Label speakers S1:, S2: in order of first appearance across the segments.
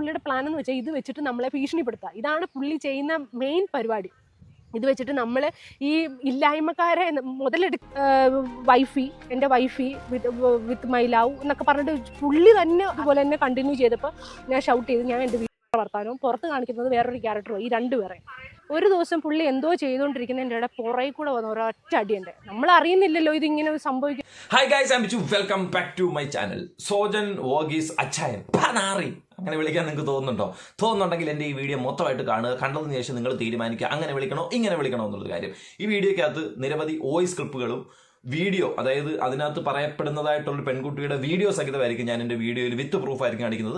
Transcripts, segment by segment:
S1: പുള്ളിയുടെ പ്ലാൻ എന്ന് വെച്ചാൽ ഇത് വെച്ചിട്ട് നമ്മളെ ഭീഷണിപ്പെടുത്തുക. ഇതാണ് പുള്ളി ചെയ്യുന്ന മെയിൻ പരിപാടി. ഇത് വെച്ചിട്ട് നമ്മൾ ഈ ഇല്ലായ്മക്കാരെ വൈഫി എൻ്റെ വൈഫി വിത്ത് മൈ ലവ് എന്നൊക്കെ പറഞ്ഞിട്ട് പുള്ളി തന്നെ അതുപോലെ തന്നെ കണ്ടിന്യൂ ചെയ്തപ്പോൾ ഞാൻ ഷൗട്ട് ചെയ്ത് ഞാൻ എൻ്റെ വീട്ടിൽ വർത്താനവും പുറത്ത് കാണിക്കുന്നത് വേറൊരു ക്യാരക്ടറും, ഈ രണ്ടുപേരെ. ഒരു ദിവസം പുള്ളി എന്തോ ചെയ്തുകൊണ്ടിരിക്കുന്നതിൻ്റെ ഇടയിൽ പുറകെ കൂടെ വന്ന ഒരൊറ്റ അടിയുണ്ട്. നമ്മൾ അറിയുന്നില്ലല്ലോ ഇതിങ്ങനെ സംഭവിക്കും.
S2: Hi guys, I am Bichu. Welcome back to my channel. Sojan Varghese അച്ചായൻ പനാറി അങ്ങനെ വിളിക്കാൻ നിങ്ങൾക്ക് തോന്നുന്നുണ്ടെങ്കിൽ എൻ്റെ ഈ വീഡിയോ മൊത്തമായിട്ട് കാണുക. കണ്ടതിന് ശേഷം നിങ്ങൾ തീരുമാനിക്കുക അങ്ങനെ വിളിക്കണോ ഇങ്ങനെ വിളിക്കണോ എന്നുള്ളത് കാര്യം. ഈ വീഡിയോയ്ക്കകത്ത് നിരവധി വോയിസ് ക്ലിപ്പുകളും വീഡിയോ, അതായത് അതിനകത്ത് പറയപ്പെടുന്നതായിട്ടുള്ള പെൺകുട്ടിയുടെ വീഡിയോ സഹിതമായിരിക്കും ഞാൻ എൻ്റെ വീഡിയോയിൽ വിത്ത് പ്രൂഫ് ആയിരിക്കും കാണിക്കുന്നത്.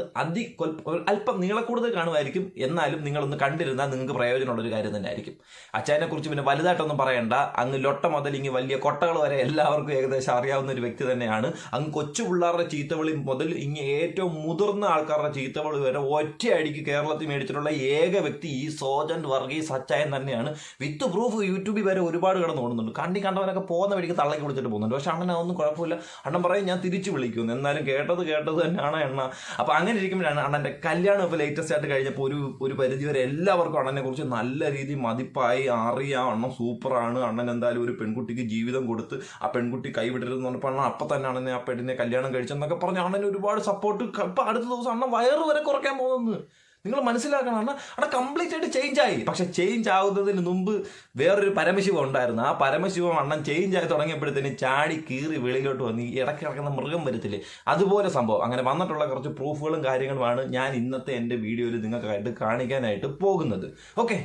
S2: അല്പം നീളക്കൂടുതൽ കാണുമായിരിക്കും, എന്നാലും നിങ്ങളൊന്ന് കണ്ടിരുന്നാൽ നിങ്ങൾക്ക് പ്രയോജനമുള്ളൊരു കാര്യം തന്നെ ആയിരിക്കും. അച്ചായനെ കുറിച്ച് പിന്നെ വലുതായിട്ടൊന്നും പറയണ്ട. അങ്ങ് ലൊട്ട മുതൽ ഇങ്ങ് വലിയ കൊട്ടകൾ വരെ എല്ലാവർക്കും ഏകദേശം അറിയാവുന്ന ഒരു വ്യക്തി തന്നെയാണ്. അങ്ങ് കൊച്ചു പിള്ളേരുടെ ചീത്തവിളി മുതൽ ഇങ്ങ് ഏറ്റവും മുതിർന്ന ആൾക്കാരുടെ ചീത്തവിളി വരെ ഒറ്റയടിക്ക് കേരളത്തിൽ മേടിച്ചിട്ടുള്ള ഏക വ്യക്തി ഈ സോജൻ വർഗീസ് അച്ചായൻ തന്നെയാണ്. വിത്ത് പ്രൂഫ് യൂട്യൂബിൽ വരെ ഒരുപാട് കിടന്ന് ഓടുന്നുണ്ട്. കണ്ടവനൊക്കെ പോകുന്ന വഴിക്ക് തള്ളക്കി വിളിച്ചിട്ട് പോകുന്നുണ്ട്. പക്ഷെ അണ്ണൻ അതൊന്നും കുഴപ്പമില്ല. അണ്ണൻ പറയും ഞാൻ തിരിച്ചു വിളിക്കുന്നു, എന്നാലും കേട്ടത് തന്നെയാണ് എണ്ണ. അപ്പോൾ അങ്ങനെ ഇരിക്കുമ്പോഴാണ് അണ്ണൻ്റെ കല്യാണം ഇപ്പോൾ ലേറ്റസ്റ്റ് ആയിട്ട് കഴിഞ്ഞപ്പോൾ ഒരു പരിധി വരെ എല്ലാവർക്കും അണ്ണനെ കുറിച്ച് നല്ല രീതിയിൽ മതിപ്പായി അറിയാം. അണ്ണൻ സൂപ്പറാണ്, അണ്ണൻ എന്തായാലും ഒരു പെൺകുട്ടിക്ക് ജീവിതം കൊടുത്ത് ആ പെൺകുട്ടി കൈവിടരുതെന്ന് പറഞ്ഞപ്പോൾ അണ്ണൻ അപ്പം തന്നെ അണ്ണനെ ആ പെണ്ണിനെ കല്യാണം കഴിച്ചെന്നൊക്കെ പറഞ്ഞ് അണ്ണന് ഒരുപാട് സപ്പോർട്ട്. ഇപ്പം അടുത്ത ദിവസം അണ്ണൻ വയറ് വരെ കുറയ്ക്കാൻ പോകുന്നത് നിങ്ങൾ മനസ്സിലാക്കണം. അണ്ണൻ കംപ്ലീറ്റ് ആയിട്ട് ചേഞ്ച് ആയി. പക്ഷെ ചേഞ്ച് ആവുന്നതിന് മുമ്പ് വേറൊരു പരമശിവം ഉണ്ടായിരുന്നു. ആ പരമശിവം അണ്ണൻ ചേഞ്ച് ആയി തുടങ്ങിയപ്പോഴത്തേന് ചാടി കീറി വെളിയിലോട്ട് വന്ന് ഇടയ്ക്ക് കിടക്കുന്ന മൃഗം വരത്തില്ലേ, അതുപോലെ സംഭവം. അങ്ങനെ വന്നിട്ടുള്ള കുറച്ച് പ്രൂഫുകളും കാര്യങ്ങളുമാണ് ഞാൻ ഇന്നത്തെ എൻ്റെ വീഡിയോയിൽ നിങ്ങൾക്കായിട്ട് കാണിക്കാനായിട്ട് പോകുന്നത്. ഓക്കെ,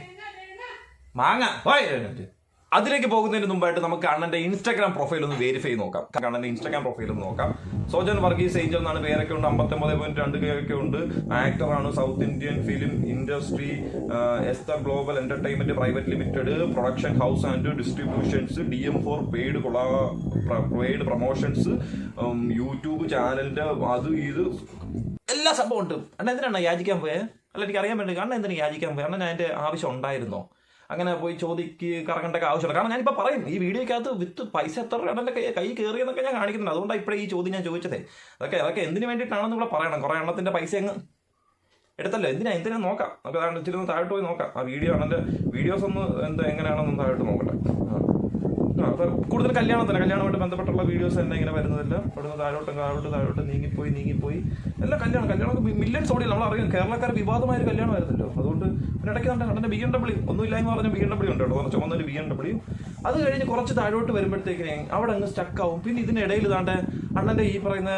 S2: അതിലേക്ക് പോകുന്നതിന് മുമ്പായിട്ട് നമുക്ക് അണ്ണൻ്റെ ഇൻസ്റ്റാഗ്രാം പ്രൊഫൈൽ ഒന്ന് വെരിഫൈ നോക്കാം. അണ്ണൻ്റെ ഇൻസ്റ്റാഗ്രാം പ്രൊഫൈൽ ഒന്ന് നോക്കാം. സോജൻ വർഗീസ് ഏഞ്ചൽ എന്നാണ് പേരൊക്കെ ഉണ്ട്. 59.2K ഒക്കെ ഉണ്ട്. ആക്ടറാണ്. South Indian film industry, Esther global entertainment private limited, production house and distributions, DM4 paid promotions, YouTube ചാനലിന്റെ അത് ഇത് എല്ലാ സംഭവം ഉണ്ട്. അണ്ണൻ എന്തിനാണ് യാചിക്കാൻ പോയത്? അല്ല, എനിക്ക് അറിയാൻ വേണ്ടി അണ്ണൻ എന്തിനാണ് യാചിക്കാൻ പോയത്? അണ്ണൻ അതിന്റെ ആവശ്യം ഉണ്ടായിരുന്നോ? അങ്ങനെ പോയി കറങ്ങേണ്ട ആവശ്യമില്ല. കാരണം ഞാനിപ്പോൾ പറയും ഈ വീഡിയോയ്ക്കകത്ത് വിത്ത് പൈസ എത്ര അണ്ണൻ്റെ കൈ കയറിയെന്നൊക്കെ ഞാൻ കാണിക്കുന്നുണ്ട്. അതുകൊണ്ടാണ് ഇപ്പോഴേ ഈ ചോദ്യം ഞാൻ ചോദിച്ചതേ. അതൊക്കെ എന്തിനു വേണ്ടിയിട്ടാണെന്ന് ഇവിടെ പറയണം. കുറേ എണ്ണത്തിൻ്റെ പൈസ അങ്ങ് എടുത്തല്ലോ. എന്തിനാ നോക്കാം. നമുക്ക് ഇച്ചിരി ഒന്ന് താഴോട്ട് പോയി നോക്കാം. ആ വീഡിയോ അണ്ണൻ്റെ വീഡിയോസ് ഒന്ന് എങ്ങനെയാണെന്ന് താഴോട്ട് നോക്കട്ടെ. അപ്പോൾ കൂടുതൽ കല്യാണമായിട്ട് ബന്ധപ്പെട്ടുള്ള വീഡിയോസ് തന്നെ ഇങ്ങനെ വരുന്നതല്ല. അവിടുന്ന് താഴോട്ട് നീങ്ങിപ്പോയി എല്ലാം കല്യാണം മില്യൺസ് ഓടി. നമ്മളറിയാം കേരളക്കാർ വിവാദമായൊരു കല്യാണമായിരുന്നല്ലോ. അതുകൊണ്ട് പിന്നെ ഇടയ്ക്ക് അണ്ണൻ്റെ BMW ഒന്നുമില്ലായ്മ പറഞ്ഞ BMW ഉണ്ട് കേട്ടോ, ചുമന്നൊരു BMW. അത് കഴിഞ്ഞ് കുറച്ച് താഴോട്ട് വരുമ്പോഴത്തേക്കിനെ അവിടെ അങ്ങ് സ്റ്റക്കാവും. പിന്നെ ഇതിനിടയിൽ അണ്ണൻ്റെ ഈ പറയുന്ന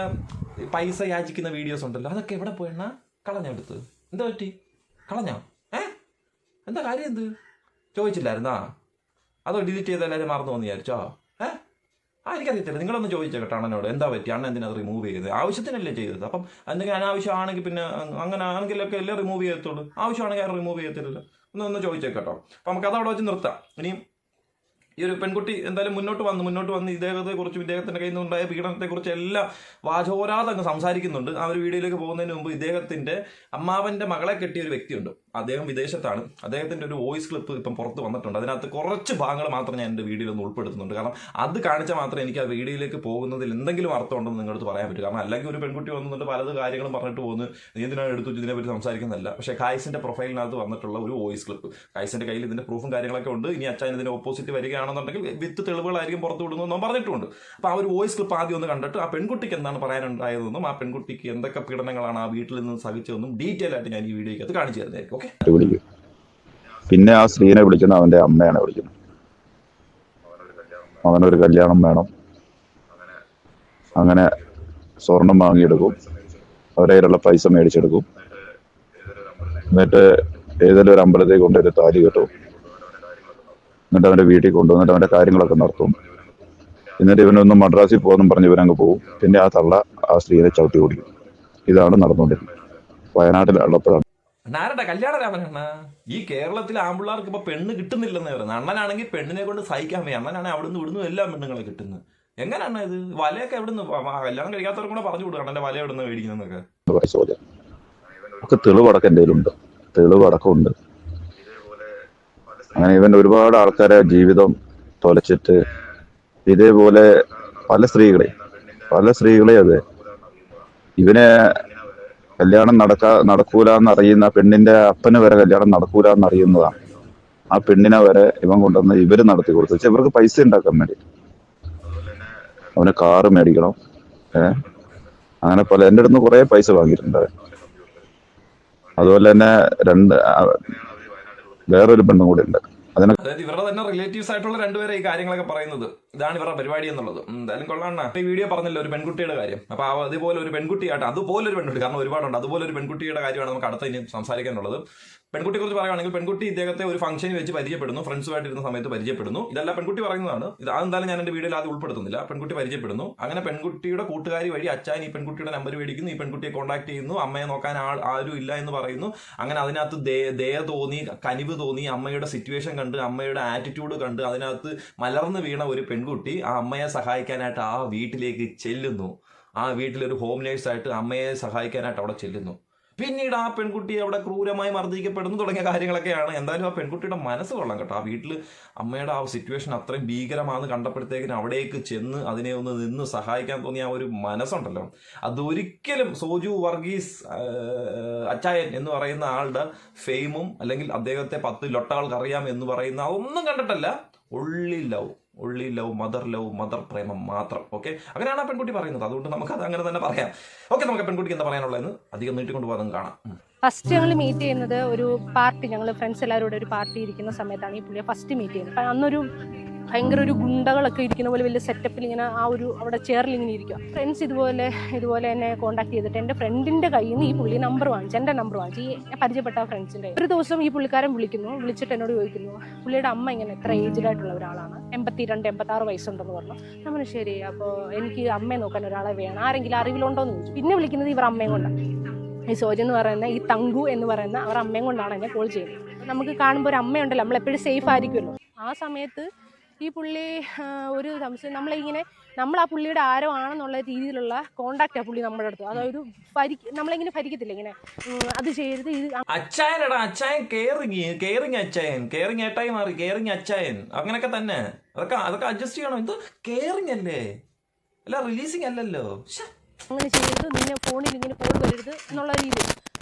S2: പൈസ യാചിക്കുന്ന വീഡിയോസ് ഉണ്ടല്ലോ, അതൊക്കെ എവിടെ പോയെണ്ണ കളഞ്ഞെടുത്ത്. എന്താ പറ്റി? കളഞ്ഞോ? എന്താ കാര്യം? എന്ത് ചോദിച്ചില്ലായിരുന്നാ? അതോ ഡിലീറ്റ് ചെയ്ത് എല്ലാവരും മറന്നു വന്ന് വിചാരിച്ചോ? എനിക്കറിയത്തില്ല. നിങ്ങളൊന്ന് ചോദിച്ചോ കേട്ടോ അണ്ണനോട്, എന്താ പറ്റി, അണ്ണൻ എന്തിനാ അത് റിമൂവ് ചെയ്തത്? ആവശ്യത്തിനല്ലേ ചെയ്തത്. അപ്പം എന്തെങ്കിലും അനാവശ്യമാണെങ്കിൽ പിന്നെ അങ്ങനെ ആണെങ്കിലൊക്കെ അല്ലേ റിമൂവ് ചെയ്യത്തുള്ളൂ. ആവശ്യമാണെങ്കിൽ അത് റിമൂവ് ചെയ്യത്തില്ലല്ലോ. ഒന്ന് ചോദിച്ചേട്ടോ. അപ്പം നമുക്ക് അതവിടെ വെച്ച് നിർത്താം. ഇനിയും ഈ ഒരു പെൺകുട്ടി എന്തായാലും മുന്നോട്ട് വന്ന് ഇദ്ദേഹത്തെക്കുറിച്ചും ഇദ്ദേഹത്തിൻ്റെ കയ്യിൽ നിന്നുണ്ടായ പീഡനത്തെക്കുറിച്ച് എല്ലാം വാചോരാതെ അങ്ങ് സംസാരിക്കുന്നുണ്ട്. ആ ഒരു വീഡിയോയിലേക്ക് പോകുന്നതിന് മുമ്പ് ഇദ്ദേഹത്തിൻ്റെ അമ്മാവൻ്റെ മകളെ കെട്ടിയ ഒരു വ്യക്തിയുണ്ട്. അദ്ദേഹം വിദേശത്താണ്. അദ്ദേഹത്തിൻ്റെ ഒരു വോയിസ് ക്ലിപ്പ് ഇപ്പം പുറത്ത് വന്നിട്ടുണ്ട്. അതിനകത്ത് കുറച്ച് ഭാഗങ്ങൾ മാത്രം ഞാൻ എൻ്റെ വീഡിയോയിൽ ഒന്ന് ഉൾപ്പെടുത്തുന്നുണ്ട്. കാരണം അത് കാണിച്ചാൽ മാത്രമേ എനിക്ക് ആ വീഡിയോയിലേക്ക് പോകുന്നതിൽ എന്തെങ്കിലും അർത്ഥം ഉണ്ടെന്ന് നിങ്ങളടുത്ത് പറയാൻ പറ്റും. കാരണം അല്ലെങ്കിൽ ഒരു പെൺകുട്ടി വന്നിട്ട് പലത് കാര്യങ്ങളും പറഞ്ഞിട്ട് പോകുന്നു, നീ എന്തിനാണ് എടുത്തു ഇതിനെപ്പറ്റി സംസാരിക്കുന്നതല്ല. പക്ഷേ കായ്സിൻ്റെ പ്രൊഫൈലിനകത്ത് വന്നിട്ടുള്ള ഒരു വോയിസ് ക്ലിപ്പ്, കായ്സിൻ്റെ കയ്യിൽ ഇതിൻ്റെ പ്രൂഫും കാര്യങ്ങളൊക്കെ ഉണ്ട്. ഇനി അച്ഛൻ ഇതിൻ്റെ ഓപ്പോസിറ്റ് വരികയാണെന്നുണ്ടെങ്കിൽ വിത്ത് തെളിവുകളായിരിക്കും പുറത്ത് വിടുന്നതെന്നും പറഞ്ഞിട്ടുണ്ട്. അപ്പോൾ ആ ഒരു വോയിസ് ക്ലിപ്പ് ആദ്യം ഒന്ന് കണ്ടിട്ട് ആ പെൺകുട്ടിക്ക് എന്താണ് പറയാനുണ്ടായതെന്നും ആ പെൺകുട്ടിക്ക് എന്തൊക്കെ പീഡനങ്ങളാണ് ആ വീട്ടിൽ നിന്ന് സഹിച്ചതെന്നും ഡീറ്റെയിൽ ആയിട്ട് ഞാൻ ഈ വീഡിയോയ്ക്കകത്ത് കാണിച്ചു തരുന്നതായിരിക്കും. ഓക്കെ,
S3: വിളിക്കും. പിന്നെ ആ സ്ത്രീനെ വിളിക്കുന്ന അവന്റെ അമ്മയാണ് വിളിക്കുന്നത്. അവനൊരു കല്യാണം വേണം. അങ്ങനെ സ്വർണം വാങ്ങിയെടുക്കും, അവരെ കയ്യിലുള്ള പൈസ മേടിച്ചെടുക്കും. എന്നിട്ട് ഏതെങ്കിലും ഒരു അമ്പലത്തേക്ക് കൊണ്ടൊരു താലി കെട്ടും. എന്നിട്ട് അവന്റെ വീട്ടിൽ കൊണ്ടുവന്നിട്ട് അവന്റെ കാര്യങ്ങളൊക്കെ നടത്തും. എന്നിട്ട് ഇവനൊന്ന് മദ്രാസിൽ പോകുമെന്നും പറഞ്ഞ് ഇവനങ്ങ് പോകും. പിന്നെ ആ തള്ള ആ സ്ത്രീനെ ചവിട്ടി ഓടിക്കും. ഇതാണ് നടന്നുകൊണ്ടിരിക്കുന്നത്. വയനാട്ടിലുള്ളപ്പോഴാണ്
S2: ആരുടെ കല്യാണരാമനാണ് ഈ കേരളത്തിലെ ആമ്പിള്ളേർക്ക് ഇപ്പൊ പെണ്ണ് കിട്ടുന്നില്ലെന്ന് പറയുന്നത്. അണ്ണനാണെങ്കിൽ പെണ്ണിനെ കൊണ്ട് സഹിക്കാൻ വയ്യ. അണ്ണനാണെങ്കിൽ അവിടുന്ന് ഇവിടുന്ന് എല്ലാം പെണ്ണുങ്ങളെ കിട്ടുന്നത്. എങ്ങനെയാണ് ഇത്? വലയൊക്കെ എവിടുന്ന് കല്യാണം കഴിക്കാത്തവർക്ക് കൂടെ പറഞ്ഞു കൊടുക്കണം അണ്ണന്റെ വല എവിടുന്ന് മേടിക്കുന്നതൊക്കെ.
S3: ഒക്കെ തെളിവടക്കം എൻ്റെ കയ്യിലുണ്ട്, തെളിവടക്കമുണ്ട്. അങ്ങനെ ഇവൻ ഒരുപാട് ആൾക്കാരെ ജീവിതം തൊലച്ചിട്ട് ഇതേപോലെ പല സ്ത്രീകളെ അതെ ഇവനെ കല്യാണം നടക്കൂല എന്നറിയുന്ന പെണ്ണിന്റെ അപ്പന് വരെ കല്യാണം നടക്കൂല എന്നറിയുന്നതാണ്. ആ പെണ്ണിനെ വരെ ഇവൻ കൊണ്ടുവന്ന് ഇവര് നടത്തി കൊടുത്തു. പക്ഷെ ഇവർക്ക് പൈസ ഉണ്ടാക്കാൻ വേണ്ടി അവന് കാറ് മേടിക്കണം. അങ്ങനെ പല എൻ്റെ അടുത്ത് കുറെ പൈസ വാങ്ങിയിട്ടുണ്ട്. അതുപോലെ തന്നെ വേറൊരു പെണ്ണും കൂടി ഉണ്ട്.
S2: അതായത് ഇവരുടെ തന്നെ റിലേറ്റീവ്സ് ആയിട്ടുള്ള രണ്ടുപേരെ ഈ കാര്യങ്ങളൊക്കെ പറയുന്നത്. ഇതാണ് ഇവരുടെ പരിപാടി എന്നുള്ളത്. എന്തായാലും കൊള്ളാണ്. ഈ വീഡിയോ പറഞ്ഞല്ലോ ഒരു പെൺകുട്ടിയുടെ കാര്യം. അപ്പൊ അതുപോലെ ഒരു പെൺകുട്ടിയായിട്ട് അതുപോലെ ഒരു പെൺകുട്ടി, കാരണം ഒരുപാടുണ്ട്, അതുപോലെ ഒരു പെൺകുട്ടിയുടെ കാര്യമാണ് നമുക്ക് അടുത്ത ഇനി സംസാരിക്കാനുള്ളത്. പെൺകുട്ടിയെ കുറിച്ച് പറയുകയാണെങ്കിൽ പെൺകുട്ടി ഇദ്ദേഹത്തെ ഒരു ഫംഗ്ഷനിൽ വെച്ച് പരിചയപ്പെടുന്നു, ഫ്രണ്ട്സുമായിട്ട് ഇരുന്ന സമയത്ത് പരിചയപ്പെടുന്നു. ഇതെല്ലാം പെൺകുട്ടി പറയുന്നതാണ്. അതെന്തായാലും ഞാൻ എന്റെ വീഡിയോയിൽ ആദ്യം ഉൾപ്പെടുത്തുന്നില്ല. പെൺകുട്ടി പരിചയപ്പെടുന്നു. അങ്ങനെ പെൺകുട്ടിയുടെ കൂട്ടുകാരി വഴി അച്ഛൻ ഈ പെൺകുട്ടിയുടെ നമ്പർ മേടിക്കുന്നു, ഈ പെൺകുട്ടിയെ കോൺടാക്ട് ചെയ്യുന്നു, അമ്മയെ നോക്കാൻ ആരും ഇല്ല എന്ന് പറയുന്നു. അങ്ങനെ അതിനകത്ത് ദയ തോന്നി, കനിവ് തോന്നി, അമ്മയുടെ സിറ്റുവേഷൻ കണ്ട്, അമ്മയുടെ ആറ്റിറ്റ്യൂഡ് കണ്ട് അതിനകത്ത് മലർന്നു വീണ ഒരു പെൺകുട്ടി ആ അമ്മയെ സഹായിക്കാനായിട്ട് ആ വീട്ടിലേക്ക് ചെല്ലുന്നു. ആ വീട്ടിലൊരു ഹോം നേഴ്സായിട്ട് അമ്മയെ സഹായിക്കാനായിട്ട് അവിടെ ചെല്ലുന്നു. പിന്നീട് ആ പെൺകുട്ടി അവിടെ ക്രൂരമായി മർദ്ദിക്കപ്പെടുന്നു തുടങ്ങിയ കാര്യങ്ങളൊക്കെയാണ്. എന്തായാലും ആ പെൺകുട്ടിയുടെ മനസ്സ് കൊള്ളാം കേട്ടോ. ആ വീട്ടിൽ അമ്മയുടെ ആ സിറ്റുവേഷൻ അത്രയും ഭീകരമാണെന്ന് കണ്ടപ്പോഴത്തേക്കിന് അവിടേക്ക് ചെന്ന് അതിനെ ഒന്ന് നിന്ന് സഹായിക്കാൻ തോന്നിയ ആ ഒരു മനസ്സുണ്ടല്ലോ, അതൊരിക്കലും സോജു വർഗീസ് അച്ചായൻ എന്ന് പറയുന്ന ആളുടെ ഫെയിമും അല്ലെങ്കിൽ അദ്ദേഹത്തെ 10 ലൊട്ടകൾക്ക് അറിയാം എന്ന് പറയുന്ന ഒന്നും കണ്ടിട്ടല്ല. ഒള്ളി ലവ്, മദർ പ്രേമം മാത്രം. ഓക്കെ, അങ്ങനെയാണ് ആ പെൺകുട്ടി പറയുന്നത്. അതുകൊണ്ട് നമുക്കത് അങ്ങനെ തന്നെ പറയാം. ഓക്കെ, നമുക്ക് പെൺകുട്ടിക്ക് എന്താ പറയാനുള്ളതെന്ന് അധികം നീട്ടിക്കൊണ്ട് പോകാൻ കാണാം.
S1: ഫസ്റ്റ് ഞങ്ങൾ മീറ്റ് ചെയ്യുന്നത് ഒരു പാർട്ടി, ഞങ്ങൾ ഫ്രണ്ട്സ് എല്ലാവരും കൂടെ ഒരു പാർട്ടി ഇരിക്കുന്ന സമയത്താണ് ഈ പുള്ളിയെ ഫസ്റ്റ് മീറ്റ് ചെയ്യുന്നത്. അപ്പം അന്നൊരു ഭയങ്കര ഒരു ഗുണ്ടകളൊക്കെ ഇരിക്കുന്ന പോലെ വലിയ സെറ്റപ്പിൽ ഇങ്ങനെ ആ ഒരു അവിടെ ചെയറിൽ ഇങ്ങനെ ഇരിക്കുക. ഫ്രണ്ട്സ് ഇതുപോലെ എന്നെ കോൺടാക്ട് ചെയ്തിട്ട് എൻ്റെ ഫ്രണ്ടിൻ്റെ കയ്യിൽ നിന്ന് ഈ പുള്ളി നമ്പർ വാങ്ങിച്ചു, എൻ്റെ നമ്പർ വാങ്ങിച്ചു, ഈ പരിചയപ്പെട്ട ഫ്രണ്ട്സിൻ്റെ. ഒരു ദിവസം ഈ പുള്ളിക്കാരൻ വിളിച്ചിട്ട് എന്നോട് ചോദിക്കുന്നു, പുള്ളിയുടെ അമ്മ ഇങ്ങനെ എത്ര ഏജ്ഡായിട്ടുള്ള ഒരാളാണ്, 82-86 വയസ്സുണ്ടെന്ന് പറഞ്ഞു. നമ്മൾ ശരി, അപ്പോൾ എനിക്ക് അമ്മയെ നോക്കാൻ ഒരാളെ വേണം, ആരെങ്കിലും അറിവിലുണ്ടോ എന്ന് ചോദിച്ചു. പിന്നെ വിളിക്കുന്നത് ഇവർ അമ്മയും കൊണ്ടാണ്. ഈ സോജൻ എന്ന് പറയുന്ന ഈ തങ്കു എന്ന് പറയുന്ന അവർ അമ്മയും കൊണ്ടാണ് എന്നെ കോൾ ചെയ്യുന്നത്. നമുക്ക് കാണുമ്പോൾ ഒരു അമ്മയുണ്ടല്ലോ, നമ്മളെപ്പോഴും സേഫ് ആയിരിക്കുമല്ലോ. ആ സമയത്ത് ഈ പുള്ളി ഒരു സംശയം, നമ്മൾ ആ പുള്ളിയുടെ ആരോ ആണെന്നുള്ള രീതിയിലുള്ള കോണ്ടാക്റ്റ് ആ പുള്ളി നമ്മുടെ അടുത്ത്. അതായത് നമ്മളിങ്ങനെ ഭരിക്കത്തില്ല, ഇങ്ങനെ അത് ചെയ്ത് ഇത്
S2: അച്ചായൻ കെയറിങ് ഏട്ടായി മാറി, കെയറിങ് അച്ചായൻ അങ്ങനെയൊക്കെ തന്നെ. അതൊക്കെ അഡ്ജസ്റ്റ് ചെയ്യണം. ഇത് കെയറിങ് അല്ലേ, അല്ല റിലീസിങ് അല്ലല്ലോ.
S1: അങ്ങനെ ചെയ്യരുത്, നിന്നെ ഫോണിൽ ഇങ്ങനെ കോൾ വരരുത് എന്നുള്ള രീതിയിൽ.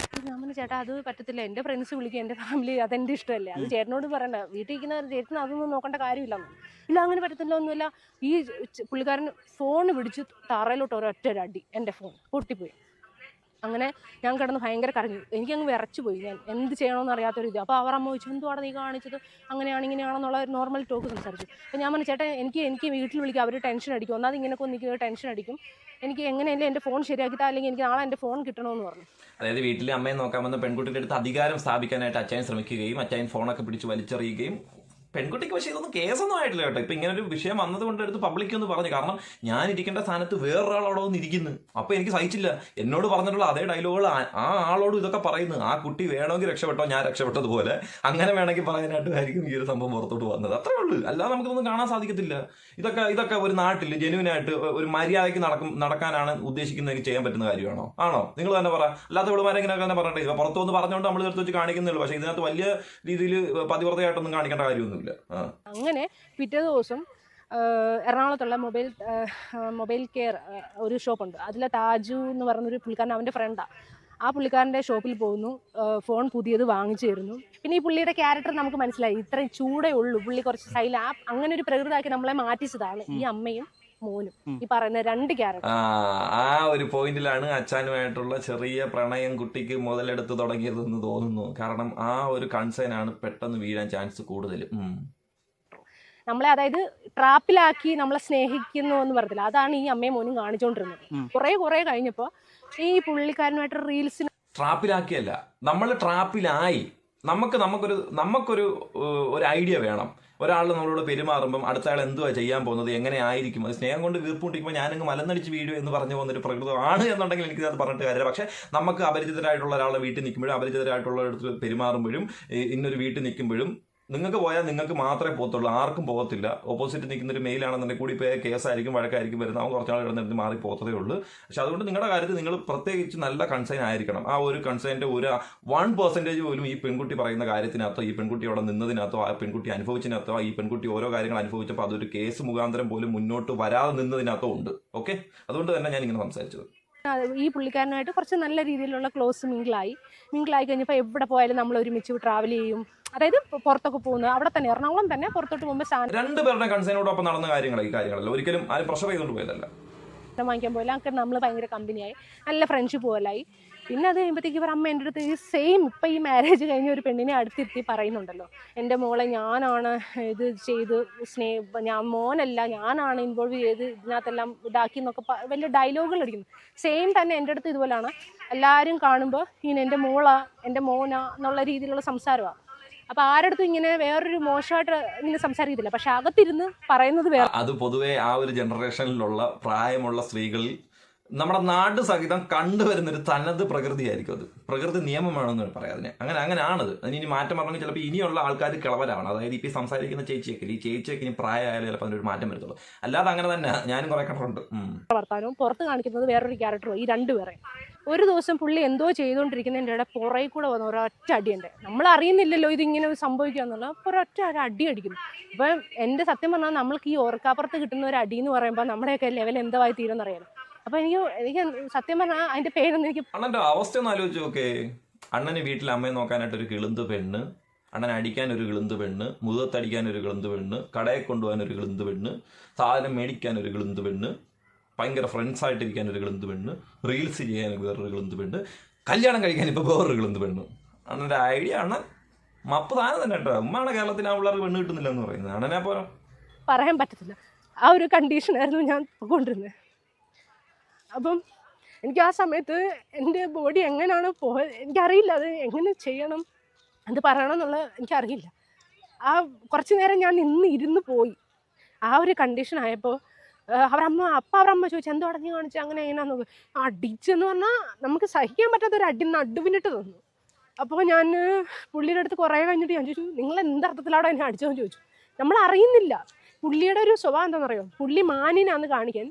S1: നമ്മൾ ചേട്ടാ അത് പറ്റത്തില്ല, എൻ്റെ ഫ്രണ്ട്സ് വിളിക്കും, എൻ്റെ ഫാമിലി അതെൻ്റെ ഇഷ്ടമല്ലേ, അത് ചേട്ടനോട് പറയണ്ട, വീട്ടിൽ ഇരിക്കുന്ന ചേട്ടന് അതൊന്നും നോക്കേണ്ട കാര്യമില്ലെന്ന്. ഇല്ല അങ്ങനെ പറ്റത്തില്ല ഒന്നുമില്ല. ഈ പുള്ളിക്കാരൻ ഫോൺ പിടിച്ച് തറയിലോട്ട് ഒരൊറ്റ അടി, എൻ്റെ ഫോൺ പൊട്ടിപ്പോയി. അങ്ങനെ ഞാൻ കിടന്ന് ഭയങ്കര കരഞ്ഞു, എനിക്കങ്ങ് വിറച്ചു പോയി. ഞാൻ എന്ത് ചെയ്യണമെന്ന് അറിയാത്തൊരു ഇത്. അപ്പോൾ അവർ അമ്മ ചോദിച്ചു, എന്തുവാണ് നീ കാണിച്ചത്, അങ്ങനെയാണ് ഇങ്ങനെയാണെന്നുള്ള ഒരു നോർമൽ ടോക്ക് സംസാരിച്ചു. അപ്പോൾ ഞാൻ പറഞ്ഞു, ചേട്ടാ എനിക്ക് വീട്ടിൽ വിളിക്കുക, അവർ ടെൻഷൻ അടിക്കും, ഒന്നാമത് ഇങ്ങനെയൊക്കെ എനിക്ക് ടെൻഷൻ അടിക്കും, എനിക്ക് എങ്ങനെയല്ലേ എൻ്റെ ഫോൺ ശരിയാക്കിയിട്ട്, അല്ലെങ്കിൽ എനിക്ക് നാളെ എൻ്റെ ഫോൺ കിട്ടണമെന്ന് പറഞ്ഞു.
S2: അതായത് വീട്ടിലെ അമ്മയെ നോക്കാൻ വന്ന പെൺകുട്ടിയുടെ അടുത്ത് അധികാരം സ്ഥാപിക്കാനായിട്ട് അച്ചായൻ ശ്രമിക്കുകയും അച്ചായൻ ഫോണൊക്കെ പിടിച്ച് വലിച്ചെറിയുകയും. പെൺകുട്ടിക്ക് പക്ഷേ ഇതൊന്നും കേസൊന്നും ആയിട്ടില്ല കേട്ടോ. ഇപ്പൊ ഇങ്ങനെ ഒരു വിഷയം വന്നത് കൊണ്ട് എടുത്ത് പബ്ലിക് എന്ന് പറഞ്ഞു. കാരണം ഞാൻ ഇരിക്കേണ്ട സ്ഥാനത്ത് വേറൊരാൾ അവിടെ വന്ന് ഇരിക്കുന്നു. അപ്പൊ എനിക്ക് സഹിച്ചില്ല. എന്നോട് പറഞ്ഞിട്ടുള്ള അതേ ഡയലോഗുകൾ ആ ആളോട് ഇതൊക്കെ പറയുന്നു. ആ കുട്ടി വേണമെങ്കിൽ രക്ഷപ്പെട്ടോ, ഞാൻ രക്ഷപ്പെട്ടതുപോലെ അങ്ങനെ വേണമെങ്കിൽ പറയാനായിട്ടായിരിക്കും ഈ ഒരു സംഭവം പുറത്തോട്ട് വന്നത്. അത്രേ ഉള്ളൂ. അല്ലാതെ നമുക്കിതൊന്നും കാണാൻ സാധിക്കത്തില്ല. ഇതൊക്കെ ഒരു നാട്ടിൽ ജെന്യൂനായിട്ട് ഒരു മര്യാദയ്ക്ക് നടക്കാനാണ് ഉദ്ദേശിക്കുന്നതെങ്കിൽ ചെയ്യാൻ പറ്റുന്ന കാര്യമാണോ? ആണോ? നിങ്ങൾ തന്നെ പറ. അല്ലാത്ത വിളുമാരെങ്കിലൊക്കെ തന്നെ പറഞ്ഞിട്ട് ഇപ്പൊ പുറത്തു വന്ന് പറഞ്ഞുകൊണ്ട് നമ്മൾ എടുത്ത് വെച്ച് കാണിക്കുന്നുള്ളൂ. പക്ഷെ ഇതിനകത്ത് വലിയ രീതിയിൽ പതിവ്രതയായിട്ടൊന്നും കാണിക്കേണ്ട കാര്യമൊന്നുമില്ല.
S1: അങ്ങനെ പിറ്റേ ദിവസം എറണാകുളത്തുള്ള മൊബൈൽ കെയർ ഒരു ഷോപ്പുണ്ട്, അതിലെ താജു എന്ന് പറഞ്ഞൊരു പുള്ളിക്കാരൻ, അവൻ്റെ ഫ്രണ്ടാണ്. ആ പുള്ളിക്കാരൻ്റെ ഷോപ്പിൽ പോകുന്നു, ഫോൺ പുതിയത് വാങ്ങിച്ചു തരുന്നു. പിന്നെ ഈ പുള്ളിയുടെ ക്യാരക്ടർ നമുക്ക് മനസ്സിലായി, ഇത്രയും ചൂടേ ഉള്ളൂ, പുള്ളി കുറച്ച് അങ്ങനെ ഒരു പ്രകൃതമാക്കി നമ്മളെ മാറ്റിച്ചതാണ് ഈ അമ്മയും മോനും, ഈ പറയുന്ന 2 ക്യാരക്ടർ.
S2: ആ ഒരു പോയിന്റിലാണ് അച്ഛനുമായിട്ടുള്ള ചെറിയ പ്രണയം കുട്ടിക്ക് മുതലെടുത്ത് തുടങ്ങിയതെന്ന് തോന്നുന്നു. കാരണം ആ ഒരു കൺസേൺ ആണ് പെട്ടെന്ന് വീഴാൻ ചാൻസ് കൂടുതലും.
S1: നമ്മളെ അതായത് ട്രാപ്പിലാക്കി നമ്മളെ സ്നേഹിക്കുന്നു എന്ന് പറഞ്ഞില്ല, അതാണ് ഈ അമ്മയും മോനും കാണിച്ചോണ്ടിരുന്നത്. കുറെ കഴിഞ്ഞപ്പോ ഈ പുള്ളിക്കാരനുമായിട്ട് റീൽസിന്
S2: ട്രാപ്പിലാക്കിയല്ല, നമ്മൾ ട്രാപ്പിലായി. നമുക്കൊരു ഐഡിയ വേണം. ഒരാൾ നമ്മളോട് പെരുമാറുമ്പം അടുത്ത ആൾ എന്തുവാ ചെയ്യാൻ പോകുന്നത്, എങ്ങനെ ആയിരിക്കും, അത് സ്നേഹം കൊണ്ട് വീർപ്പുണ്ടിക്കുമ്പോൾ ഞാനങ്ങ് മലന്നടിച്ച് വീഴും എന്ന് പറഞ്ഞു പോകുന്നൊരു പ്രകൃതമാണ് എന്നുണ്ടെങ്കിൽ എനിക്കത് പറഞ്ഞിട്ട് കാര്യമില്ല. പക്ഷേ നമുക്ക് അപരിചിതരായിട്ടുള്ള ഒരാളെ വീട്ടിൽ നിൽക്കുമ്പോഴും അപരിചിതരായിട്ടുള്ള അടുത്ത് പെരുമാറുമ്പോഴും ഇന്നൊരു വീട്ടിൽ നിൽക്കുമ്പോഴും നിങ്ങൾക്ക് പോയാൽ നിങ്ങൾക്ക് മാത്രമേ പോകത്തുള്ളൂ, ആർക്കും പോകത്തില്ല. ഓപ്പോസിറ്റ് നിൽക്കുന്ന ഒരു മെയിലാണെന്നുണ്ടെങ്കിൽ കൂടി പോയാൽ കേസായിരിക്കും, വഴക്കായിരിക്കും വരുന്നത്, അവൻ കുറച്ചാൾ കിടന്നിട്ട് മാറി പോകത്തേ ഉള്ളൂ. പക്ഷെ അതുകൊണ്ട് നിങ്ങളുടെ കാര്യത്തിൽ നിങ്ങൾ പ്രത്യേകിച്ച് നല്ല കൺസേൺ ആയിരിക്കണം. ആ ഒരു കൺസേണിൻ്റെ ഒരു 1% പോലും ഈ പെൺകുട്ടി പറയുന്ന കാര്യത്തിനകത്തോ, ഈ പെൺകുട്ടി അവിടെ നിന്നതിനകത്തോ, ആ പെൺകുട്ടി അനുഭവിച്ചതിനകത്തോ, ഈ പെൺകുട്ടി ഓരോ കാര്യങ്ങൾ അനുഭവിച്ചപ്പോൾ അതൊരു കേസ് മുഖാന്തരം പോലും മുന്നോട്ട് വരാതെ നിന്നതിനകത്തോ ഉണ്ട്. ഓക്കെ, അതുകൊണ്ട് തന്നെ ഞാൻ ഇങ്ങനെ സംസാരിച്ചത്.
S1: ഈ പുള്ളിക്കാരനായിട്ട് കുറച്ച് നല്ല രീതിയിലുള്ള ക്ലോസ് മിങ്കിളായി കഴിഞ്ഞപ്പോൾ എവിടെ പോയാലും നമ്മൾ ഒരുമിച്ച് ട്രാവൽ ചെയ്യും. അതായത് പുറത്തൊക്കെ പോകുന്നത് അവിടെ തന്നെ എറണാകുളം തന്നെ പുറത്തോട്ട് പോകുമ്പോൾ
S2: രണ്ടുപേരുടെ കൺസേനോടൊപ്പം നടന്ന കാര്യങ്ങളാണ് ഈ കാര്യങ്ങളല്ല, ഒരിക്കലും ആരും പ്രഷർ ചെയ്തുകൊണ്ട് പോയതല്ല.
S1: വാങ്ങിക്കാൻ പോയില്ല. അങ്ങനെ നമ്മൾ ഭയങ്കര കമ്പനിയായി, നല്ല ഫ്രണ്ട്ഷിപ്പ് പോലായി. പിന്നെ അത് കഴിയുമ്പോഴത്തേക്ക് ഇവർ അമ്മ എൻ്റെ അടുത്ത് ഈ സെയിം ഇപ്പം ഈ മാരേജ് കഴിഞ്ഞ ഒരു പെണ്ണിനെ അടുത്തിരുത്തി പറയുന്നുണ്ടല്ലോ, എൻ്റെ മോളെ ഞാനാണ് ഇത് ചെയ്ത് ഞാൻ മോനല്ല ഞാനാണ് ഇൻവോൾവ് ചെയ്ത് ഇതിനകത്തെല്ലാം ഇതാക്കി എന്നൊക്കെ വലിയ ഡയലോഗുകൾ അടിക്കുന്നു. സെയിം തന്നെ എൻ്റെ അടുത്ത് ഇതുപോലെയാണ്. എല്ലാവരും കാണുമ്പോൾ ഇങ്ങനെ എൻ്റെ മോളാ എൻ്റെ മോനാ എന്നുള്ള രീതിയിലുള്ള സംസാരമാണ്. അപ്പൊ ആരടുത്തും ഇങ്ങനെ വേറൊരു മോശമായിട്ട് ഇങ്ങനെ സംസാരിക്കത്തില്ല, പക്ഷെ അകത്തിരുന്ന് പറയുന്നത് വേറെ.
S2: അത് പൊതുവെ ആ ഒരു ജനറേഷനിലുള്ള പ്രായമുള്ള സ്ത്രീകളിൽ നമ്മുടെ നാട് സഹിതം കണ്ടുവരുന്നൊരു തനത് പ്രകൃതിയായിരിക്കും. അത് പ്രകൃതി നിയമമാണെന്ന് പറയാം അതിനെ. അങ്ങനെയാണത്. അതിനി മാറ്റം പറഞ്ഞാൽ ചിലപ്പോൾ ഇനിയുള്ള ആൾക്കാർ കിളവരാണ്. അതായത് ഇപ്പോൾ ഈ സംസാരിക്കുന്ന ചേച്ചിയൊക്കെ ഇനി പ്രായമായാലും ചിലപ്പോൾ അതിനൊരു മാറ്റം വരത്തുള്ളൂ. അല്ലാതെ അങ്ങനെ തന്നെ ഞാനും കുറെ കണ്ടിട്ടുണ്ട്.
S1: വർത്താനവും പുറത്ത് കാണിക്കുന്നത് വേറൊരു ക്യാരക്ടറും, ഈ രണ്ടുപേരെ. ഒരു ദിവസം പുള്ളി എന്തോ ചെയ്തുകൊണ്ടിരിക്കുന്നതിൻ്റെ ഇടയിൽ പുറകെ കൂടെ വന്ന ഒരൊറ്റ അടിയുണ്ട്. നമ്മൾ അറിയുന്നില്ലല്ലോ ഇതിങ്ങനെ സംഭവിക്കുക എന്നുള്ള ഒരൊറ്റ അടി അടിക്കുന്നു. അപ്പം എൻ്റെ സത്യം പറഞ്ഞാൽ നമ്മൾക്ക് ഈ ഓർക്കാപ്പുറത്ത് കിട്ടുന്ന ഒരു അടി എന്ന് പറയുമ്പോൾ നമ്മുടെയൊക്കെ ലെവൽ എന്തായി തീരുമെന്നറിയാലോ. അപ്പൊ എനിക്ക് സത്യം പറഞ്ഞാൽ അതിന്റെ പേരൊന്നും എനിക്ക്
S2: അണ്ണന്റെ അവസ്ഥ ഒന്ന് ആലോചിച്ച് നോക്കേ. അണ്ണന് വീട്ടിൽ അമ്മയെ നോക്കാനായിട്ട് ഒരു കിളുന്ത് പെണ്ണ്, അണ്ണനെ അടിക്കാൻ ഒരു കിളുന്ത് പെണ്ണ്, മുഖത്തടിക്കാൻ ഒരു കിളുന്ത് പെണ്ണ്, കടയിൽ കൊണ്ടുപോകാൻ ഒരു കിളുന്ത് പെണ്ണ്, സാധനം മേടിക്കാൻ ഒരു കിളുന്ത് പെണ്ണ്, ഭയങ്കര ഫ്രണ്ട്സ് ആയിട്ടിരിക്കാൻ ഒരു കിളുന്ത് പെണ്ണ്, റീൽസ് ചെയ്യാൻ വേറൊരു കിളുന്ത് പെണ്ണ്, കല്യാണം കഴിക്കാൻ ഇപ്പോൾ വേറൊരു കിളുന്ത് പെണ്ണ്. അണ്ണൻ്റെ ഐഡിയ അണ്ണൻ മപ്പ് താനം തന്നെ കേട്ടോ. ഉമ്മാണ് കേരളത്തിൽ ആ പിള്ളേർക്ക് പെണ്ണ് കിട്ടുന്നില്ല എന്ന് പറയുന്നത്. അണ്ണനെ പോലെ
S1: പറയാൻ പറ്റത്തില്ല. ആ ഒരു കണ്ടീഷനായിരുന്നു ഞാൻ കൊണ്ടിരുന്നത്. അപ്പം എനിക്ക് ആ സമയത്ത് എൻ്റെ ബോഡി എങ്ങനെയാണ് പോയത് എനിക്കറിയില്ല. അത് എങ്ങനെ ചെയ്യണം, അത് പറയണം എന്നുള്ളത് എനിക്കറിയില്ല. ആ കുറച്ച് നേരം ഞാൻ ഇരുന്ന് പോയി. ആ ഒരു കണ്ടീഷൻ ആയപ്പോൾ അവരമ്മ ചോദിച്ചു എന്തോ അടഞ്ഞു കാണിച്ചു അങ്ങനെ എങ്ങനെയാന്ന് നോക്കി. അടിച്ചെന്ന് പറഞ്ഞാൽ നമുക്ക് സഹിക്കാൻ പറ്റാത്തൊരു അടി നടുവിനിട്ട് തന്നു. അപ്പോൾ ഞാൻ പുള്ളിയുടെ അടുത്ത് കുറേ കഴിഞ്ഞിട്ട് ഞാൻ ചോദിച്ചു നിങ്ങൾ എന്തർത്ഥത്തിലാണോ എന്നെ അടിച്ചതെന്ന് ചോദിച്ചു. നമ്മൾ അറിയുന്നില്ല പുള്ളിയുടെ ഒരു സ്വഭാവം എന്താണെന്നറിയോ, പുള്ളി മാനിനാന്ന് കാണിക്കാൻ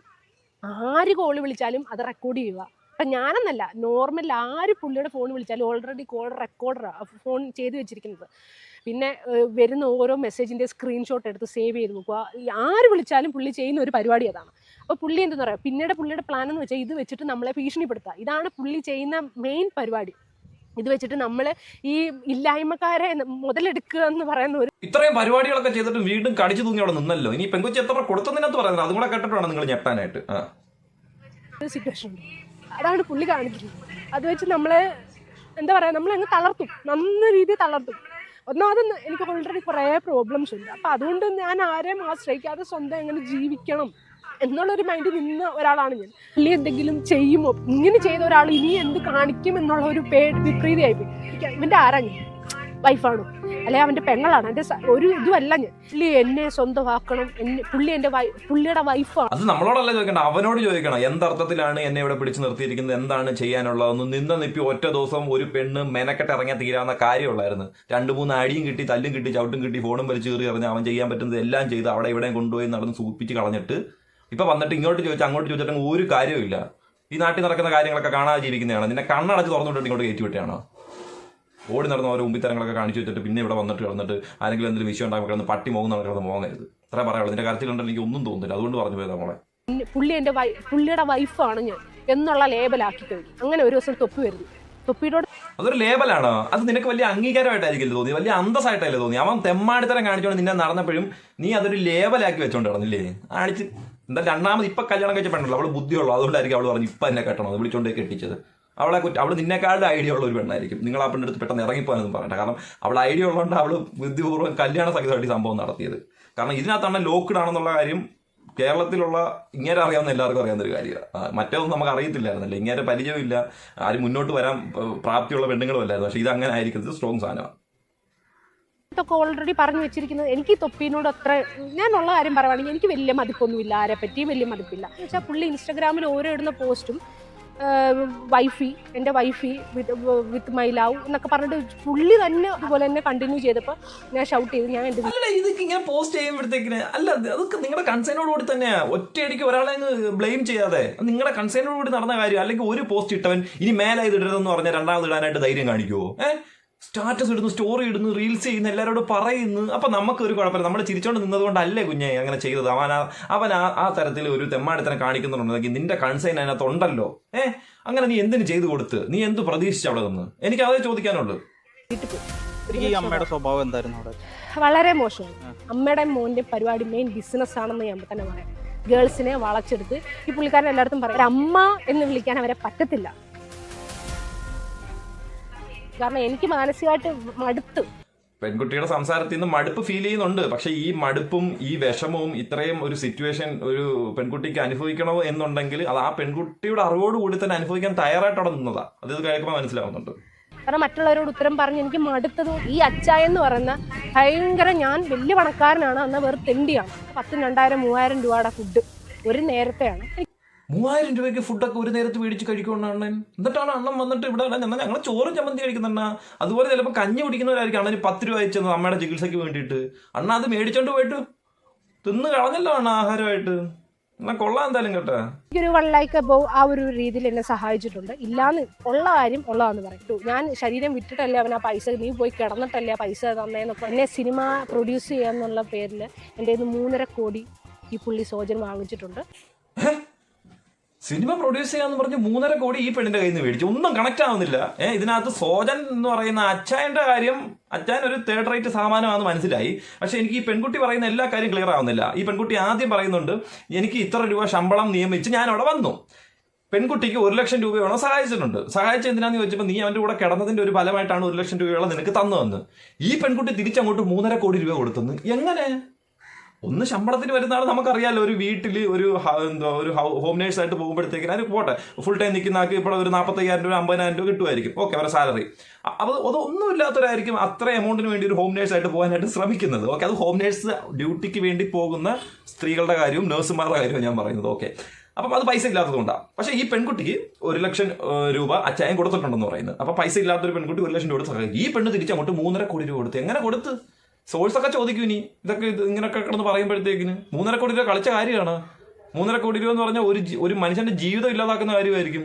S1: ആര് കോൾ വിളിച്ചാലും അത് റെക്കോർഡ് ചെയ്യുക. അപ്പം ഞാനെന്നല്ല, നോർമൽ ആര് പുള്ളിയുടെ ഫോൺ വിളിച്ചാലും ഓൾറെഡി കോൾ റെക്കോർഡറാണ് ഫോൺ ചെയ്ത് വെച്ചിരിക്കുന്നത്. പിന്നെ വരുന്ന ഓരോ മെസ്സേജിൻ്റെ സ്ക്രീൻഷോട്ട് എടുത്ത് സേവ് ചെയ്ത് നോക്കുക. ആര് വിളിച്ചാലും പുള്ളി ചെയ്യുന്ന ഒരു പരിപാടി അതാണ്. അപ്പോൾ പുള്ളി എന്തെന്ന് പറയുക, പിന്നീട് പുള്ളിയുടെ പ്ലാൻ എന്ന് വെച്ചാൽ ഇത് വെച്ചിട്ട് നമ്മളെ ഭീഷണിപ്പെടുത്തുക. ഇതാണ് പുള്ളി ചെയ്യുന്ന മെയിൻ പരിപാടി. ഇത് വെച്ചിട്ട് നമ്മൾ ഈ ഇല്ലായ്മക്കാരെ മുതലെടുക്കുക എന്ന് പറയുന്ന ഒരു
S2: ഇത്രയും പരിപാടികളൊക്കെ ചെയ്തിട്ട് വീണ്ടും കടിച്ചു തൂങ്ങി അവിടെ നിന്നല്ലോ. ഇനി പെങ്കൊച്ചി എത്ര കൊടുത്തതിനകത്ത് പറയുന്നത് അതും കൂടെ കേട്ടിട്ടാണ് നിങ്ങൾ ഞെട്ടാനായിട്ട്
S1: സിറ്റുവേഷൻ ഉണ്ട്. അതാണ് പുള്ളി കാണിക്കുന്നത്. അത് വെച്ച് നമ്മളെ എന്താ പറയുക, നമ്മളങ്ങ് തളർത്തും, നല്ല രീതിയിൽ തളർത്തും. ഒന്നാമത് എനിക്ക് ഓൾറെഡി കുറേ പ്രോബ്ലംസ് ഉണ്ട്. അപ്പം അതുകൊണ്ട് ഞാൻ ആരെയും ആശ്രയിക്കാതെ സ്വന്തം എങ്ങനെ ജീവിക്കണം എന്നുള്ളൊരു മൈൻഡിൽ നിന്ന ഒരാളാണ് ഞാൻ. പുള്ളി എന്തെങ്കിലും ചെയ്യുമോ, ഇങ്ങനെ ചെയ്ത ഒരാൾ ഇനി എന്ത് കാണിക്കും എന്നുള്ള ഒരു വിപരീതമായിപ്പോയി. ഇവൻ്റെ ആരാണ്, വൈഫാണോ അല്ലെ അവൻ്റെ പെങ്ങളാണ്, എൻ്റെ ഒരു ഇതുമല്ല ഞാൻ. പുള്ളി എന്നെ സ്വന്തമാക്കണം, പുള്ളി എൻ്റെ പുള്ളിയുടെ വൈഫാണ്.
S2: അത് നമ്മളോടല്ല ചോദിക്കണം, അവനോട് ചോദിക്കണം എന്തർത്ഥത്തിലാണ് എന്നെ ഇവിടെ പിടിച്ചു നിർത്തിയിരിക്കുന്നത്, എന്താണ് ചെയ്യാനുള്ളതെന്ന്. നിപ്പി ഒറ്റ ദിവസം ഒരു പെണ്ണ് മെനക്കെട്ട് ഇറങ്ങിയാൽ തീരാവുന്ന കാര്യമുള്ളായിരുന്നു. 2-3 അടിയും കിട്ടി, തല്ലും കിട്ടി, ചവിട്ടും കിട്ടി, ഫോണും വലിച്ചു കയറി എറിഞ്ഞ് അവൻ ചെയ്യാൻ പറ്റുന്നത് എല്ലാം ചെയ്ത് അവിടെ ഇവിടെയും കൊണ്ടുപോയി നടന്ന് സൂപ്പിച്ച് കളഞ്ഞിട്ട് ഇപ്പൊ വന്നിട്ട് ഇങ്ങോട്ട് ചോദിച്ചാൽ അങ്ങോട്ട് ചോദിച്ചിട്ട് ഒരു കാര്യമില്ല. ഈ നാട്ടിൽ നടക്കുന്ന കാര്യങ്ങളൊക്കെ കാണാതെ ജീവിക്കുന്നതാണ്. നിന്നെ കണ്ണടച്ച് തുറന്നുവിട്ടിട്ട് ഇങ്ങോട്ട് കയറ്റി വിട്ടാണോ? ഓടി നടന്ന ഓരോ ഉമ്പിത്തരങ്ങളൊക്കെ കാണിച്ചു വെച്ചിട്ട് പിന്നെ ഇവിടെ വന്നിട്ട് ആരെങ്കിലും എന്തെങ്കിലും വിഷയം ഉണ്ടാകുമ്പോൾ കിടന്ന് പട്ടി നടക്കുന്നത് മോങ്ങരുത്. അത്ര പറയാനുള്ളൂ. നിന്റെ കരച്ചിലുണ്ടെങ്കിൽ എനിക്ക് ഒന്നും തോന്നുന്നില്ല, അതുകൊണ്ട് പറഞ്ഞു പോയതാ മോളെ.
S1: പുള്ളിയുടെ വൈഫാണ് ഞാൻ എന്നുള്ള ലേബലാക്കി കഴിഞ്ഞു. അങ്ങനെ ഒരു ദിവസം തൊപ്പി വരുന്നു. തൊപ്പിയോട്
S2: അതൊരു ലേബലാണോ? അത് നിനക്ക് വലിയ അംഗീകാരമായിട്ടായിരിക്കില്ല തോന്നി, വലിയ അന്തസ്സായിട്ടല്ലേ തോന്നി. അവൻ തെമ്മാടിത്തരം കാണിച്ചോണ്ട് നിന്നെ നടന്നപ്പോഴും നീ അതൊരു ലേബലാക്കി വെച്ചോണ്ട് നടന്നില്ലേ? കാണിച്ച് എന്താ രണ്ടാമത് ഇപ്പൊ കല്യാണം കഴിച്ച പെണ്ണുള്ളൂ, അവള് ബുദ്ധിയുള്ളൂ, അതുകൊണ്ടായിരിക്കും അവള് പറഞ്ഞു ഇപ്പൊ എന്നെ കെട്ടണം, അത് വിളിച്ചോണ്ടേ കെട്ടിച്ചത്. അവള് നിന്നെക്കാളുടെ ഐഡിയ ഉള്ള ഒരു പെണ്ണായിരിക്കും. നിങ്ങൾ ആ പെണ്ണെടുത്ത് പെട്ടെന്ന് ഇറങ്ങിപ്പോകാനൊന്നും പറയണ്ട. കാരണം അവൾ ഐഡിയ ഉള്ളതുകൊണ്ട് അവള് ബുദ്ധിപൂർവ്വം കല്യാണ സഹിതമായിട്ട് സംഭവം നടത്തിയത്. കാരണം ഇതിനകത്താണ് ലോക്ക്ഡ് ആണെന്നുള്ള കാര്യം കേരളത്തിലുള്ള ഇങ്ങനെ അറിയാവുന്ന എല്ലാവർക്കും അറിയാവുന്ന ഒരു കാര്യമാണ്. മറ്റൊന്നും നമുക്ക് അറിയത്തില്ലായിരുന്നല്ലോ, ഇങ്ങനെ പരിചയമില്ല, ആരും മുന്നോട്ട് വരാൻ പ്രാപ്തിയുള്ള പെണ്ണുങ്ങളും അല്ലായിരുന്നു. പക്ഷെ ഇത് അങ്ങനെ ആയിരിക്കുന്നത് സ്ട്രോങ് സാധനമാണ്.
S1: ഇതൊക്കെ ഓൾറെഡി പറഞ്ഞു വെച്ചിരിക്കുന്നത്. എനിക്ക് തൊപ്പീനോട് അത്ര ഞാനുള്ള കാര്യം പറയുവാണെങ്കിൽ എനിക്ക് വലിയ മതിപ്പൊന്നുമില്ല, ആരെ പറ്റിയും വലിയ മതിപ്പില്ല. എന്ന് വെച്ചാൽ പുള്ളി ഇൻസ്റ്റാഗ്രാമിൽ ഓരോ ഇടുന്ന പോസ്റ്റും എൻ്റെ വൈഫി വിത്ത് മൈ ലവ് എന്നൊക്കെ പറഞ്ഞിട്ട് പുള്ളി തന്നെ അതുപോലെ തന്നെ കണ്ടിന്യൂ ചെയ്തപ്പോൾ ഞാൻ ഷൗട്ട് ചെയ്ത് ഞാൻ
S2: ഇതൊക്കെ ഇങ്ങനെ പോസ്റ്റ് ചെയ്യുമ്പോഴത്തേക്കിന് അല്ല, അതൊക്കെ നിങ്ങളുടെ കൺസേനോട് കൂടി തന്നെയാ. ഒറ്റയടിക്ക് ഒരാളെ ബ്ലെയിം ചെയ്യാതെ നിങ്ങളുടെ കൺസേനോട് കൂടി നടന്ന കാര്യം. അല്ലെങ്കിൽ ഒരു പോസ്റ്റ് ഇട്ടവൻ ഇനി മേലെ ഇത് ഇടരുതെന്ന് പറഞ്ഞാൽ രണ്ടാമത് ഇടാനായിട്ട് ധൈര്യം കാണിക്കുമോ? സ്റ്റാറ്റസ് ഇടുന്നു, സ്റ്റോറി ഇടുന്നു, റീൽസ് ചെയ്യുന്നു, എല്ലാവരോടും പറയുന്നു. അപ്പം നമുക്കൊരു കുഴപ്പമില്ല, നമ്മൾ ചിരിച്ചോണ്ട് നിന്നതുകൊണ്ടല്ലേ കുഞ്ഞെ അങ്ങനെ ചെയ്തത്. അവൻ ആ തരത്തിൽ ഒരു തെമ്മാടിത്തരം കാണിക്കുന്നുണ്ടെങ്കിൽ നിന്റെ കൺസൈൻ അതിനകത്തുണ്ടല്ലോ. അങ്ങനെ നീ എന്തിനു ചെയ്തു കൊടുത്ത്, നീ എന്ത് പ്രതീക്ഷിച്ചു അവിടെ നിന്ന്? എനിക്ക് അതേ ചോദിക്കാനുള്ളൂ.
S4: ഈ അമ്മയുടെ സ്വഭാവം എന്തായിരുന്നു അവിടെ?
S1: വളരെ മോശമാണ്. അമ്മയുടെ മോൻ്റെ പരിപാടി മെയിൻ ബിസിനസ് ആണെന്ന് ഞാൻ തന്നെ പറയാം. ഗേൾസിനെ വളച്ചെടുത്ത് ഈ പുള്ളിക്കാരൻ എല്ലായിടത്തും പറയും അമ്മ എന്ന് വിളിക്കാൻ അവരെ പറ്റത്തില്ല. കാരണം എനിക്ക് മാനസികമായിട്ട് മടുത്തു.
S2: പെൺകുട്ടിയുടെ സംസാരത്തിൽ നിന്ന് മടുപ്പ് ഫീൽ ചെയ്യുന്നുണ്ട്. പക്ഷെ ഈ മടുപ്പും ഈ വിഷമവും ഇത്രയും ഒരു സിറ്റുവേഷൻ ഒരു പെൺകുട്ടിക്ക് അനുഭവിക്കണോ എന്നുണ്ടെങ്കിൽ അത് ആ പെൺകുട്ടിയുടെ അറിവോടുകൂടി തന്നെ അനുഭവിക്കാൻ തയ്യാറായിട്ട് അവിടെ നിന്നതാ. അത് കേൾക്കുമ്പോൾ മനസ്സിലാവുന്നുണ്ട്.
S1: കാരണം മറ്റുള്ളവരോട് ഉത്തരം പറഞ്ഞ് എനിക്ക് മടുത്തതും ഈ അച്ചായ എന്ന് പറയുന്ന ഭയങ്കര, ഞാൻ വലിയ പണക്കാരനാണ്, എന്നാൽ വെറും തെണ്ടിയാണ്. 10,000, 2,000, 3,000 രൂപയുടെ ഫുഡ് ഒരു നേരത്തെയാണ്.
S2: 3,000 രൂപയ്ക്ക് ഫുഡൊക്കെ ഒരു നേരത്ത് മേടിച്ച് കഴിക്കുകൊണ്ടാണ് അണ്ണൻ. എന്നിട്ടാണ് അണ്ണൻ വന്നിട്ട് ഇവിടെ ഞങ്ങൾ ചോറും ചമ്മന്തി കഴിക്കുന്നുണ്ട. അതുപോലെ ചിലപ്പോൾ കഞ്ഞി കുടിക്കുന്നവരായിരിക്കും അണ്ണന് 10 രൂപ അയച്ചത് അമ്മയുടെ ചികിത്സയ്ക്ക് വേണ്ടിയിട്ട്. അണ്ണ അത് മേടിച്ചോണ്ട് പോയിട്ട് തിന്ന് കളഞ്ഞല്ലോ അണ്ണ ആഹാരമായിട്ട്. എന്നാ കൊള്ളാം എന്തായാലും കേട്ടോ.
S1: എനിക്കൊരു 1 ലൈക്ക് അബവ് ആ ഒരു രീതിയിൽ എന്നെ സഹായിച്ചിട്ടുണ്ട്. ഇല്ലാന്ന് ഉള്ള കാര്യം ഉള്ളതാന്ന് പറയും. ഞാൻ ശരീരം വിറ്റിട്ടല്ലേ അവൻ ആ പൈസ, നീ പോയി കിടന്നിട്ടല്ലേ ആ പൈസ തന്നേന്നൊക്കെ. എന്നെ സിനിമ പ്രൊഡ്യൂസ് ചെയ്യാന്നുള്ള പേരിൽ എൻ്റെ 3.5 കോടി ഈ പുള്ളി സോജൻ വാങ്ങിച്ചിട്ടുണ്ട്.
S2: സിനിമ പ്രൊഡ്യൂസ് ചെയ്യാന്ന് പറഞ്ഞ് 3.5 കോടി ഈ പെണ്ണിന്റെ കയ്യിൽ നിന്ന് മേടിച്ചു. ഒന്നും കണക്ട് ആവുന്നില്ല. ഇതിനകത്ത് സോജൻ എന്ന് പറയുന്ന അച്ചായന്റെ കാര്യം, അച്ചായൻ ഒരു 3rd റേറ്റ് സാമാനമാണെന്ന് മനസ്സിലായി. പക്ഷെ എനിക്ക് ഈ പെൺകുട്ടി പറയുന്ന എല്ലാ കാര്യം ക്ലിയർ ആവുന്നില്ല. ഈ പെൺകുട്ടി ആദ്യം പറയുന്നുണ്ട് എനിക്ക് ഇത്ര രൂപ ശമ്പളം നിയമിച്ച് ഞാൻ അവിടെ വന്നു. പെൺകുട്ടിക്ക് 1 ലക്ഷം രൂപയോളം സഹായിച്ചിട്ടുണ്ട്. സഹായിച്ച എന്തിനാന്ന് ചോദിച്ചപ്പോൾ നീ അവന്റെ കൂടെ കിടന്നതിന്റെ ഒരു ഫലമായിട്ടാണ് 1 ലക്ഷം രൂപയോളം നിനക്ക് തന്നു. ഈ പെൺകുട്ടി തിരിച്ചങ്ങോട്ട് 3.5 കോടി രൂപ കൊടുത്തെന്ന്. എങ്ങനെ? ഒന്ന് ശമ്പളത്തിന് വരുന്നതാണ് നമുക്കറിയാമല്ലോ. ഒരു വീട്ടിൽ ഒരു ഹോം നേഴ്സ് ആയിട്ട് പോകുമ്പോഴത്തേക്കിന് അതിന് പോട്ടെ, ഫുൾ ടൈം നിൽക്കുന്ന ആൾക്ക് ഇപ്പോൾ ഒരു 45,000 രൂപ 50,000 രൂപ കിട്ടുമായിരിക്കും. ഓക്കെ, അവരുടെ സാലറി. അപ്പോൾ അതൊന്നും ഇല്ലാത്തവരായിരിക്കും അത്ര എമൗണ്ടിന് വേണ്ടി ഒരു ഹോം നേഴ്സ് ആയിട്ട് പോകാനായിട്ട് ശ്രമിക്കുന്നത്. ഓക്കെ, അത് ഹോം നേഴ്സ് ഡ്യൂട്ടിക്ക് വേണ്ടി പോകുന്ന സ്ത്രീകളുടെ കാര്യവും നഴ്സുമാരുടെ കാര്യവും ഞാൻ പറയുന്നത്. ഓക്കെ, അപ്പം അത് പൈസ ഇല്ലാത്തതുകൊണ്ടാണ്. പക്ഷേ ഈ പെൺകുട്ടിക്ക് 1 ലക്ഷം രൂപ അച്ചായം കൊടുത്തിട്ടുണ്ടെന്ന് പറയുന്നത്. അപ്പോൾ പൈസ ഇല്ലാത്തൊരു പെൺകുട്ടി 1 ലക്ഷം രൂപ കൊടുത്ത് ഈ പെണ്ണ് തിരിച്ചങ്ങോട്ട് 3.5 കോടി രൂപ കൊടുത്ത്. എങ്ങനെ കൊടുത്ത്? സോഴ്സൊക്കെ ചോദിക്കും ഇനി. ഇങ്ങനെയൊക്കെ കിടന്ന് പറയുമ്പോഴത്തേക്കിന് 3.5 കോടി രൂപ കളിച്ച കാര്യമാണ്. 3.5 കോടി രൂപ എന്ന് പറഞ്ഞാൽ ഒരു മനുഷ്യന്റെ ജീവിതം ഇല്ലാതാക്കുന്ന കാര്യമായിരിക്കും.